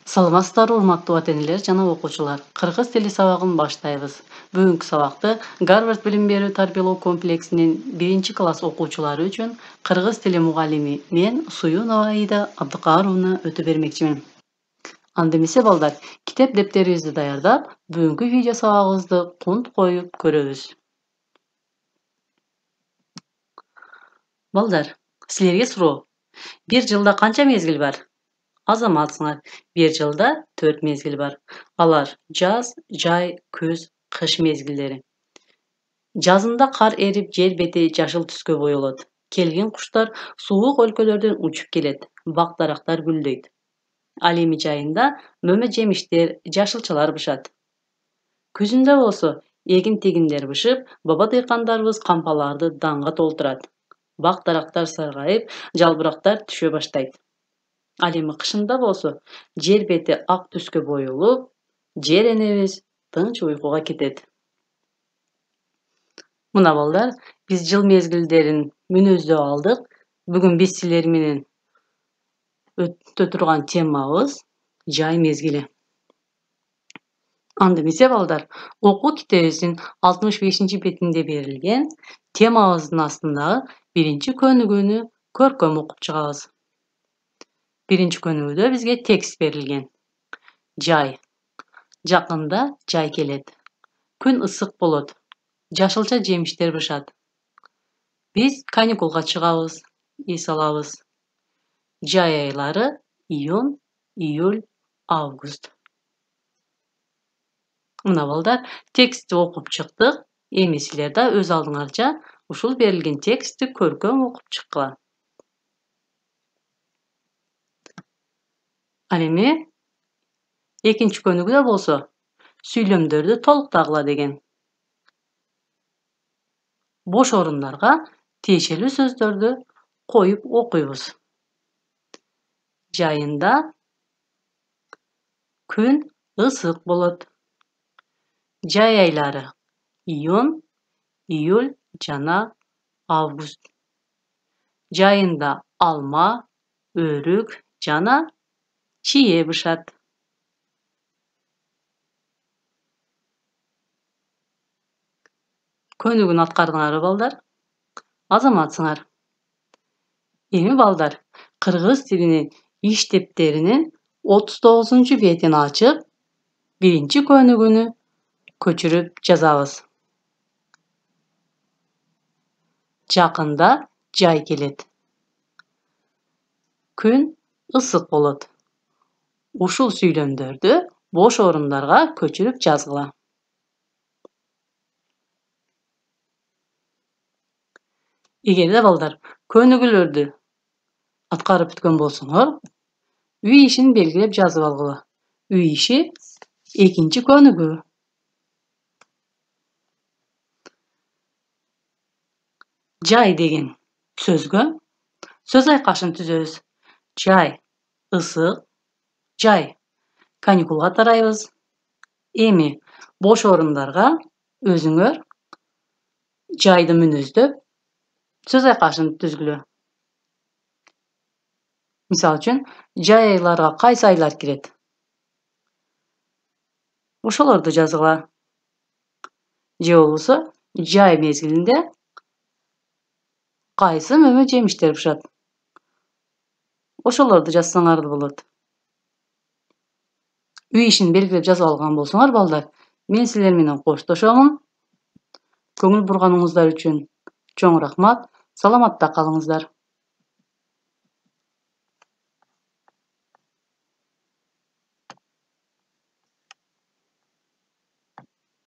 Саламатсыздарбы урматтуу ата-энелер жана окуучулар. Кыргыз тили сабагын баштайбыз. Бүгүнкү сабакты Гарвард билим берүү тарбиялоо комплексинин 1-класс окуучулары үчүн кыргыз тили мугалими мен Суюнова Аида Абдыкарууна өтө бермекчимин. Анда эмесе балдар, китеп дептерибизди даярдап, бүгүнкү видео сабагыбызды кунт коюп көрөбүз. Балдар, силерге суроо. Bir жылда канча мезгил бар? Азаматсыңар. Bir жылда 4 mezgil var. Alar jaz, jay, көз, кыш mezgilleri. Жазында кар эрип жер бети жашыл түскө боелот. Келген куштар суук өлкөлөрдөн учуп келет. Бак дарактар гүлдөйт. Ал эми жайында мөмө жемиштер, жашылчалар бышат. Күзүндө болсо эгин тегиндер бышып, баба дыйкандарыбыз кампаларды данга толтурат. Бак дарактар саргайып, жалбырактар түшө баштайт. Ал эми кышында болсо жер бети ак түскө боелуп, жер энебиз тынч уйкуга кетет. Мына балдар, биз жыл мезгилдерин мүнөздөп алдык. Бүгүн биз силер менен өтө турган темабыз жай мезгили. Анда эмесе балдар, окуу китебибиздин 65-бетинде берилген темабыздын астындагы биринчи көнүгүүнү көркөм окуп чыгабыз. Birinci könüğüde bizge tekst verilgen. Jay. Жакында жай келет. Күн ысык болот. Жашылча жемиштер бышат. Биз каникулга чыгабыз, эс алабыз. Жай айлары июнь, июль, август. Мына балдар, текстти окуп чыктык. Эми силер да өз алдыңарча ушул берилген текстти көркөм окуп чыккыла. Ал эми экинчи көнүгүдө болсо сүйлөмдөрдү толуктагыла деген. Бош орундарга тиешелүү сөздөрдү коюп окуйбуз. Жайында күн ысык болот. Жай айлары июнь, июль жана август. Жайында алма, өрүк жана чие бышат. Көнүгүн аткардыңарбы балдар? Азаматсыңар. Эми балдар, кыргыз тилинин иш дептеринин 39-бетин ачып, биринчи көнүгүнү көчүрүп жазабыз. Жакында жай келет. Күн ысык болот. Ушул сүйлөмдөрдү бош орундарга көчүрүп жазгыла. Эгерде балдар көнүгүүлөрдү аткарып бүткөн болсоңор, үй ишин белгилеп жазып алгыла. Үй иши экинчи көнүгүү. Жай деген сөзгө сөз айкашын түзөбүз. Жай, ысык, жай. Каникулга тарайбыз. Эми бош орундарга өзүңөр жайды мүнөздөп сөз айкашын түзгүлө. Мисалы үчүн, жай айларга кайсы айлар кирет? Ошолорду жазгыла. Же болбосо, жай мезгилинде кайсы мөмө жемиштер бышат? Ошолорду жазсаңар да болот. Үй ишин белгилеп жазып алган болсоңор балдар, мен силер менен коштошомун. Көңүл бурганыңыздар үчүн чоң рахмат. Саламатта калыңыздар.